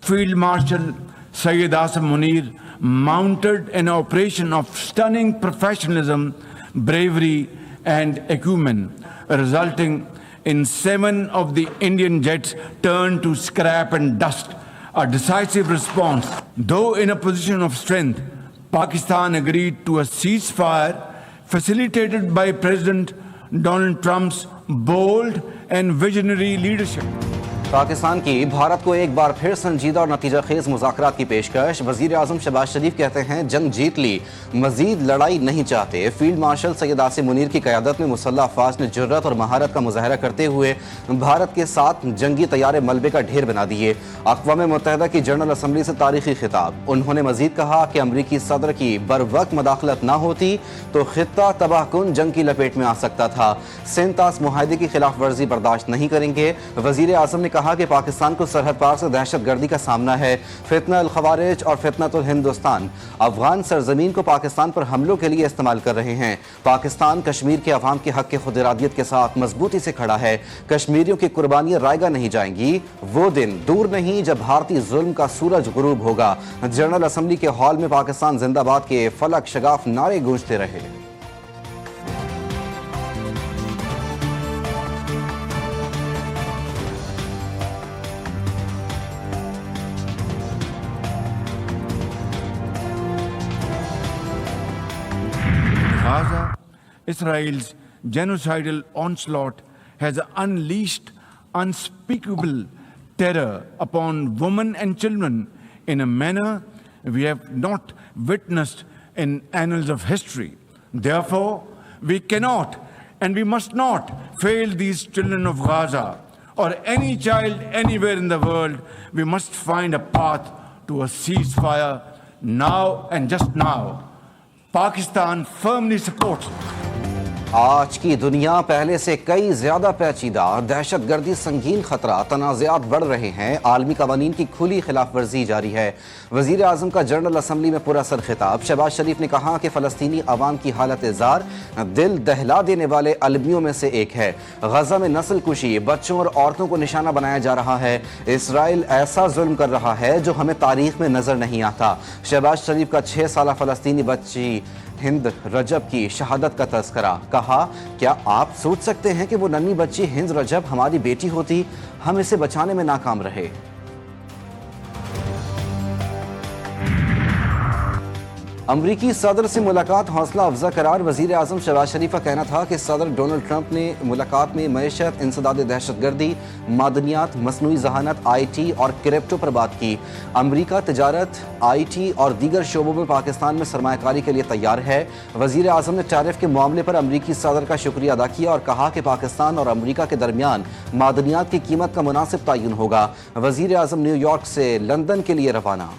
Field Marshal Syed Asim Munir mounted an operation of stunning professionalism, bravery, and acumen, resulting in 7 of the Indian jets turned to scrap and dust. A decisive response. Though in a position of strength, Pakistan agreed to a ceasefire facilitated by President Donald Trump's bold and visionary leadership. Pakistan کی بھارت کو ایک بار پھر سنجیدہ اور نتیجہ خیز مذاکرات کی پیشکش. وزیر اعظم شہباز شریف کہتے ہیں جنگ جیت لی، مزید لڑائی نہیں چاہتے. فیلڈ مارشل سید آصم منیر کی قیادت میں مسلح افواج نے جرات اور مہارت کا مظاہرہ کرتے ہوئے بھارت کے ساتھ جنگی طیارے ملبے کا ڈھیر بنا دیے. اقوام متحدہ کی جنرل اسمبلی سے تاریخی خطاب. انہوں نے مزید کہا کہ امریکی صدر کی بروقت مداخلت نہ ہوتی تو خطہ تباہ کن جنگ کی لپیٹ میں آ سکتا تھا. سینتاس معاہدے کی خلاف ورزی برداشت نہیں کریں گے. وزیر اعظم نے کہا کہ پاکستان کو سرحد پار سے دہشت گردی کا سامنا ہے. فتنہ الخوارج اور فتنۃ الہندوستان افغان سرزمین کو پاکستان پر حملوں کے لیے استعمال کر رہے ہیں. پاکستان کشمیر کے عوام کے حق کے خود ارادیت کے ساتھ مضبوطی سے کھڑا ہے. کشمیریوں کی قربانیاں رائیگاں نہیں جائیں گی. وہ دن دور نہیں جب بھارتی ظلم کا سورج غروب ہوگا. جنرل اسمبلی کے ہال میں پاکستان زندہ باد کے فلک شگاف نعرے گونجتے رہے. Gaza, Israel's genocidal onslaught has unleashed unspeakable terror upon women and children in a manner we have not witnessed in annals of history. Therefore, we cannot and we must not fail these children of Gaza or any child anywhere in the world. We must find a path to a ceasefire now and just now. Pakistan firmly supports. آج کی دنیا پہلے سے کئی زیادہ پیچیدہ. دہشت گردی سنگین خطرہ، تنازعات بڑھ رہے ہیں، عالمی قوانین کی کھلی خلاف ورزی جاری ہے. وزیر اعظم کا جنرل اسمبلی میں پراسر خطاب. شہباز شریف نے کہا کہ فلسطینی عوام کی حالت زار دل دہلا دینے والے المیوں میں سے ایک ہے. غزہ میں نسل کشی، بچوں اور عورتوں کو نشانہ بنایا جا رہا ہے. اسرائیل ایسا ظلم کر رہا ہے جو ہمیں تاریخ میں نظر نہیں آتا. شہباز شریف کا 6 سالہ فلسطینی بچی ہند رجب کی شہادت کا تذکرہ. کہا کیا آپ سوچ سکتے ہیں کہ وہ ننھی بچی ہند رجب ہماری بیٹی ہوتی؟ ہم اسے بچانے میں ناکام رہے. امریکی صدر سے ملاقات حوصلہ افزا قرار. وزیر اعظم شہباز شریف کا کہنا تھا کہ صدر ڈونلڈ ٹرمپ نے ملاقات میں معیشت، انسداد دہشت گردی، معدنیات، مصنوعی ذہانت، آئی ٹی اور کرپٹو پر بات کی. امریکہ تجارت، آئی ٹی اور دیگر شعبوں میں پاکستان میں سرمایہ کاری کے لیے تیار ہے. وزیر اعظم نے ٹیرف کے معاملے پر امریکی صدر کا شکریہ ادا کیا اور کہا کہ پاکستان اور امریکہ کے درمیان معدنیات کی قیمت کا مناسب تعین ہوگا. وزیر اعظم نیو یارک سے لندن کے لیے روانہ.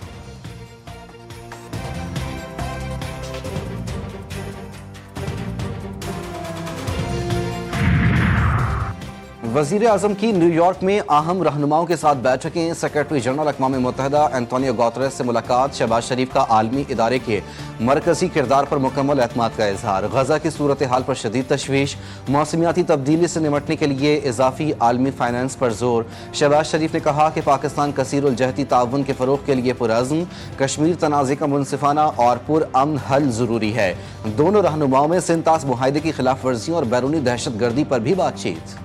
وزیر اعظم کی نیو یارک میں اہم رہنماؤں کے ساتھ بیٹھکیں. سیکرٹری جنرل اقوام متحدہ اینٹونیو گوتریس سے ملاقات. شہباز شریف کا عالمی ادارے کے مرکزی کردار پر مکمل اعتماد کا اظہار. غزہ کی صورتحال پر شدید تشویش. موسمیاتی تبدیلی سے نمٹنے کے لیے اضافی عالمی فائنانس پر زور. شہباز شریف نے کہا کہ پاکستان کثیر الجہتی تعاون کے فروغ کے لیے پرعزم. کشمیر تنازع کا منصفانہ اور پرامن حل ضروری ہے. دونوں رہنماؤں میں سینتاس معاہدے کی خلاف ورزیوں اور بیرونی دہشت گردی پر بھی بات چیت.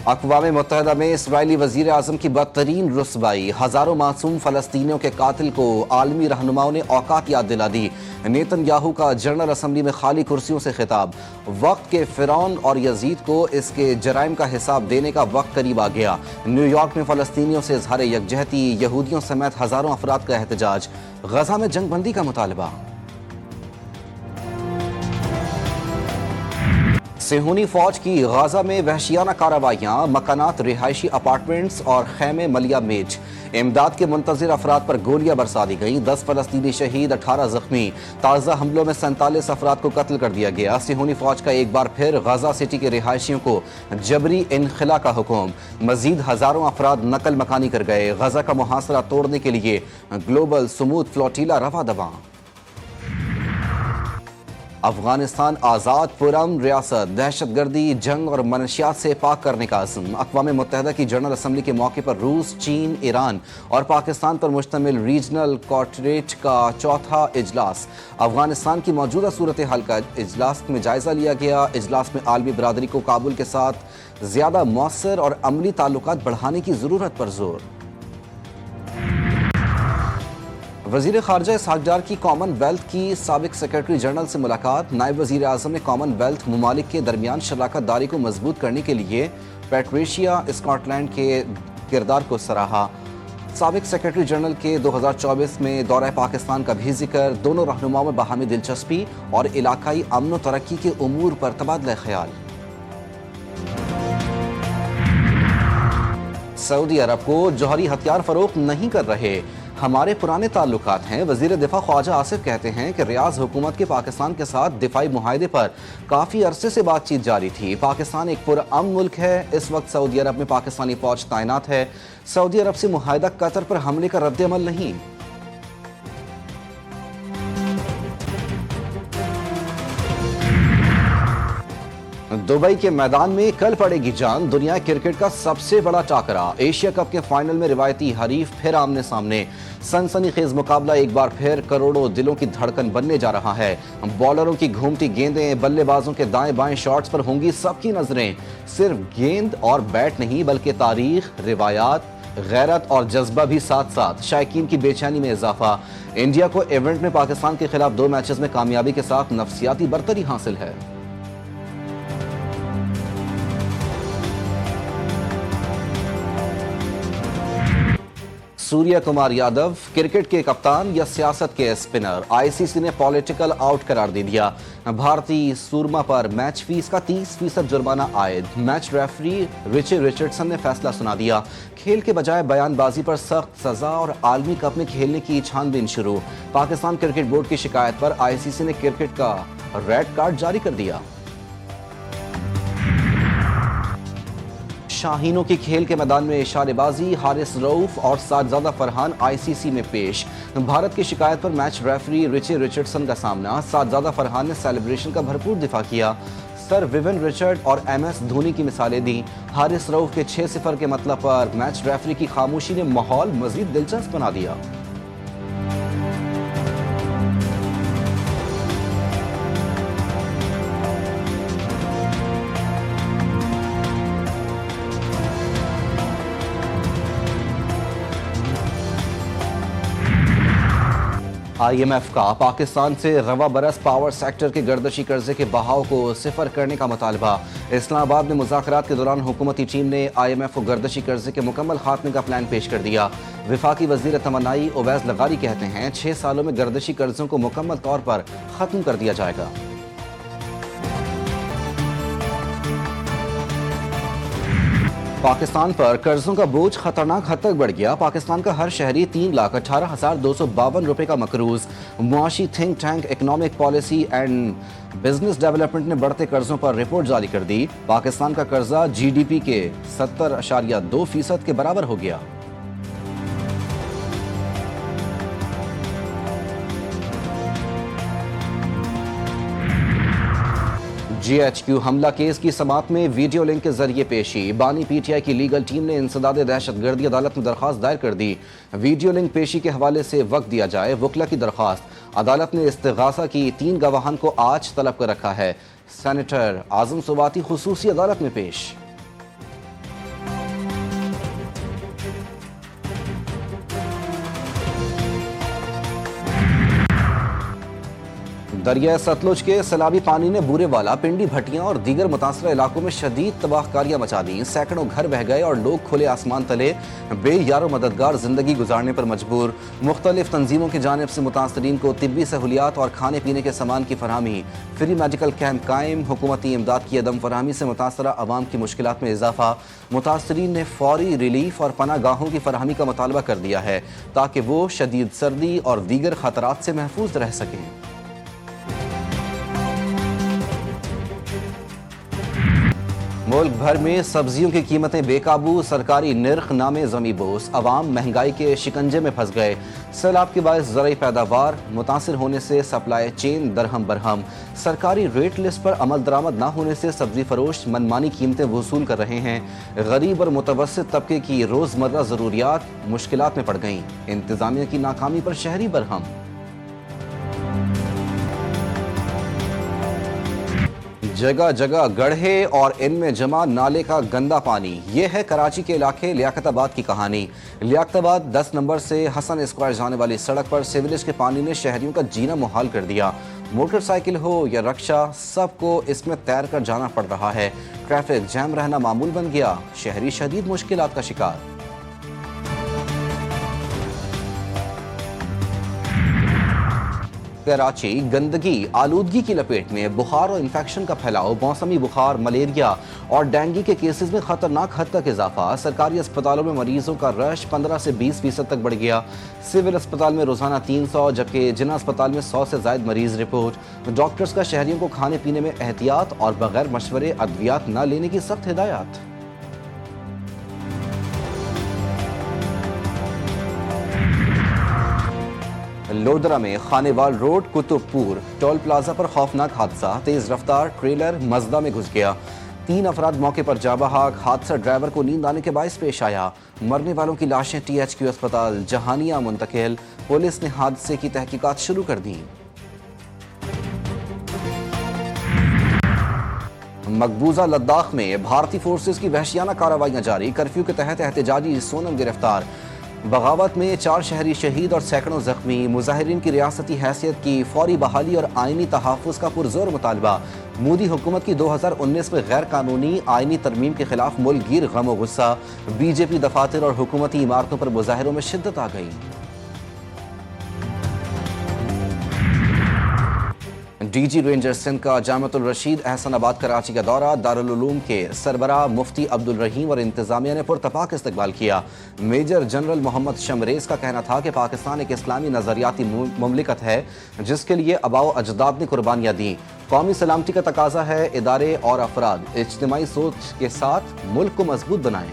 اقوام متحدہ میں اسرائیلی وزیر اعظم کی بدترین رسوائی. ہزاروں معصوم فلسطینیوں کے قاتل کو عالمی رہنماؤں نے اوقات یاد دلا دی. نیتن یاہو کا جنرل اسمبلی میں خالی کرسیوں سے خطاب. وقت کے فرعون اور یزید کو اس کے جرائم کا حساب دینے کا وقت قریب آ گیا. نیو یارک میں فلسطینیوں سے اظہار یکجہتی. یہودیوں سمیت ہزاروں افراد کا احتجاج. غزہ میں جنگ بندی کا مطالبہ. صہیونی فوج کی غزہ میں وحشیانہ کارروائیاں. مکانات، رہائشی اپارٹمنٹس اور خیمے ملیہ میٹ. امداد کے منتظر افراد پر گولیاں برسا دی گئیں. 10 فلسطینی شہید، 18 زخمی. تازہ حملوں میں 47 افراد کو قتل کر دیا گیا. صہیونی فوج کا ایک بار پھر غزہ سٹی کے رہائشیوں کو جبری انخلا کا حکم. مزید ہزاروں افراد نقل مکانی کر گئے. غزہ کا محاصرہ توڑنے کے لیے گلوبل سمود فلوٹیلا رواں دواں. افغانستان آزاد پرامن ریاست، دہشت گردی، جنگ اور منشیات سے پاک کرنے کا عزم۔ اقوام متحدہ کی جنرل اسمبلی کے موقع پر روس، چین، ایران اور پاکستان پر مشتمل ریجنل کوارٹریٹ کا چوتھا اجلاس۔ افغانستان کی موجودہ صورتحال کا اجلاس میں جائزہ لیا گیا۔ اجلاس میں عالمی برادری کو کابل کے ساتھ زیادہ مؤثر اور عملی تعلقات بڑھانے کی ضرورت پر زور۔ وزیر خارجہ اسحاق ڈار کی کامن ویلتھ کی سابق سیکرٹری جنرل سے ملاقات۔ نائب وزیر اعظم نے کامن ویلتھ ممالک کے درمیان شراکت داری کو مضبوط کرنے کے لیے پیٹریشیا اسکاٹ لینڈ کے کردار کو سراہا۔ سابق سیکرٹری جنرل کے 2024 میں دورہ پاکستان کا بھی ذکر۔ دونوں رہنماؤں میں باہمی دلچسپی اور علاقائی امن و ترقی کے امور پر تبادلہ خیال۔ سعودی عرب کو جوہری ہتھیار فروخت نہیں کر رہے، ہمارے پرانے تعلقات ہیں۔ وزیر دفاع خواجہ آصف کہتے ہیں کہ ریاض حکومت کے پاکستان کے ساتھ دفاعی معاہدے پر کافی عرصے سے بات چیت جاری تھی۔ پاکستان ایک پرامن ملک ہے۔ اس وقت سعودی عرب میں پاکستانی فوج تعینات ہے۔ سعودی عرب سے معاہدہ قطر پر حملے کا رد عمل نہیں۔ دبئی کے میدان میں کل پڑے گی جان۔ دنیا کرکٹ کا سب سے بڑا ٹاکرا، ایشیا کپ کے فائنل میں روایتی حریف پھر آمنے سامنے۔ سنسنی خیز مقابلہ ایک بار پھر کروڑوں دلوں کی دھڑکن بننے جا رہا ہے۔ بالروں کی گھومتی گیندیں، بلے بازوں کے دائیں بائیں شاٹس پر ہوں گی سب کی نظریں۔ صرف گیند اور بیٹ نہیں بلکہ تاریخ، روایات، غیرت اور جذبہ بھی ساتھ ساتھ۔ شائقین کی بے چینی میں اضافہ۔ انڈیا کو ایونٹ میں پاکستان کے خلاف 2 میچز میں کامیابی کے ساتھ نفسیاتی برتری حاصل ہے۔ سوریہ کمار یادو کرکٹ کے کپتان یا سیاست کے اسپنر؟ آئی سی سی نے پولیٹیکل آؤٹ قرار دے دیا۔ بھارتی سورما پر میچ فیس کا 30% جرمانہ عائد۔ میچ ریفری رچی رچرڈسن نے فیصلہ سنا دیا۔ کھیل کے بجائے بیان بازی پر سخت سزا اور عالمی کپ میں کھیلنے کی چھان بین شروع۔ پاکستان کرکٹ بورڈ کی شکایت پر آئی سی سی نے کرکٹ کا ریڈ کارڈ جاری کر دیا۔ شاہینوں کی کھیل کے میدان میں اشارے بازی، حارث رؤف اور ساجزادہ فرحان آئی سی سی میں پیش۔ بھارت کی شکایت پر میچ ریفری رچی رچرڈسن کا سامنا۔ ساجزادہ فرحان نے سیلیبریشن کا بھرپور دفاع کیا۔ سر ویون رچرڈ اور ایم ایس دھونی کی مثالیں دیں۔ حارث رؤف کے 6-0 کے مطلب پر میچ ریفری کی خاموشی نے ماحول مزید دلچسپ بنا دیا۔ آئی ایم ایف کا پاکستان سے رواں برس پاور سیکٹر کے گردشی قرضے کے بہاؤ کو صفر کرنے کا مطالبہ۔ اسلام آباد میں مذاکرات کے دوران حکومتی ٹیم نے آئی ایم ایف کو گردشی قرضے کے مکمل خاتمے کا پلان پیش کر دیا۔ وفاقی وزیر توانائی اویس لغاری کہتے ہیں 6 سالوں میں گردشی قرضوں کو مکمل طور پر ختم کر دیا جائے گا۔ پاکستان پر قرضوں کا بوجھ خطرناک حد تک بڑھ گیا۔ پاکستان کا ہر شہری 3,18,252 روپے کا مقروض۔ معاشی think tank economic policy and business development نے بڑھتے قرضوں پر رپورٹ جاری کر دی۔ پاکستان کا قرضہ جی ڈی پی کے 70.2% کے برابر ہو گیا۔ جی ایچ کیو حملہ کیس کی سماعت میں ویڈیو لنک کے ذریعے پیشی۔ بانی پی ٹی آئی کی لیگل ٹیم نے انسداد دہشت گردی عدالت میں درخواست دائر کر دی۔ ویڈیو لنک پیشی کے حوالے سے وقت دیا جائے، وکلا کی درخواست۔ عدالت نے استغاثہ کی 3 گواہان کو آج طلب کر رکھا ہے۔ سینیٹر اعظم سواتی خصوصی عدالت میں پیش۔ دریائے ستلج کے سیلابی پانی نے بورے والا، پنڈی بھٹیاں اور دیگر متاثرہ علاقوں میں شدید تباہ کاریاں مچا دیں۔ سینکڑوں گھر بہہ گئے اور لوگ کھلے آسمان تلے بے یار و مددگار زندگی گزارنے پر مجبور۔ مختلف تنظیموں کی جانب سے متاثرین کو طبی سہولیات اور کھانے پینے کے سامان کی فراہمی۔ فری میڈیکل کیمپ قائم۔ حکومتی امداد کی عدم فراہمی سے متاثرہ عوام کی مشکلات میں اضافہ۔ متاثرین نے فوری ریلیف اور پناہ گاہوں کی فراہمی کا مطالبہ کر دیا ہے تاکہ وہ شدید سردی اور دیگر خطرات سے محفوظ رہ سکیں۔ ملک بھر میں سبزیوں کی قیمتیں بے قابو، سرکاری نرخ نامے زمیں بوس، عوام مہنگائی کے شکنجے میں پھنس گئے۔ سیلاب کے باعث زرعی پیداوار متاثر ہونے سے سپلائی چین درہم برہم، سرکاری ریٹ لسٹ پر عمل درآمد نہ ہونے سے سبزی فروش منمانی قیمتیں وصول کر رہے ہیں۔ غریب اور متوسط طبقے کی روزمرہ ضروریات مشکلات میں پڑ گئیں۔ انتظامیہ کی ناکامی پر شہری برہم۔ جگہ جگہ گڑھے اور ان میں جمع نالے کا گندا پانی، یہ ہے کراچی کے علاقے لیاقت آباد کی کہانی۔ لیاقت آباد 10 نمبر سے حسن اسکوائر جانے والی سڑک پر سیوریج کے پانی نے شہریوں کا جینا محال کر دیا۔ موٹر سائیکل ہو یا رکشہ، سب کو اس میں تیر کر جانا پڑ رہا ہے۔ ٹریفک جام رہنا معمول بن گیا، شہری شدید مشکلات کا شکار۔ کراچی گندگی آلودگی کی لپیٹ میں، بخار اور انفیکشن کا پھیلاؤ، موسمی بخار، ملیریا اور ڈینگی کے کیسز میں خطرناک حد تک اضافہ۔ سرکاری اسپتالوں میں مریضوں کا رش 15 سے 20% تک بڑھ گیا۔ سول اسپتال میں روزانہ 300 جبکہ جنہ اسپتال میں 100 سے زائد مریض رپورٹ۔ ڈاکٹرز کا شہریوں کو کھانے پینے میں احتیاط اور بغیر مشورے ادویات نہ لینے کی سخت ہدایات۔ لودرا میں خانیوال روڈ کتب پور ٹول پلازا پر خوفناک حادثہ، تیز رفتار ٹریلر مزدہ میں گھس گیا، 3 افراد موقع پر جاں بحق۔ حادثہ ڈرائیور کو نیند آنے کے باعث پیش آیا۔ مرنے والوں کی لاشیں THQ اسپتال جہانیہ منتقل، پولیس نے حادثے کی تحقیقات شروع کر دیں۔ مقبوضہ لداخ میں بھارتی فورسز کی وحشیانہ کارروائیاں جاری، کرفیو کے تحت احتجاجی سونم گرفتار۔ بغاوت میں 4 شہری شہید اور سینکڑوں زخمی، مظاہرین کی ریاستی حیثیت کی فوری بحالی اور آئینی تحفظ کا پرزور مطالبہ۔ مودی حکومت کی 2019 میں غیر قانونی آئینی ترمیم کے خلاف ملک گیر غم و غصہ، BJP دفاتر اور حکومتی عمارتوں پر مظاہروں میں شدت آ گئی۔ DG رینجر سندھ کا جامعۃ الرشید احسن آباد کراچی کا دورہ، دارالعلوم کے سربراہ مفتی عبدالرحیم اور انتظامیہ نے پرتپاک استقبال کیا۔ میجر جنرل محمد شمریز کا کہنا تھا کہ پاکستان ایک اسلامی نظریاتی مملکت ہے جس کے لیے آباء و اجداد نے قربانیاں دیں۔ قومی سلامتی کا تقاضا ہے ادارے اور افراد اجتماعی سوچ کے ساتھ ملک کو مضبوط بنائیں۔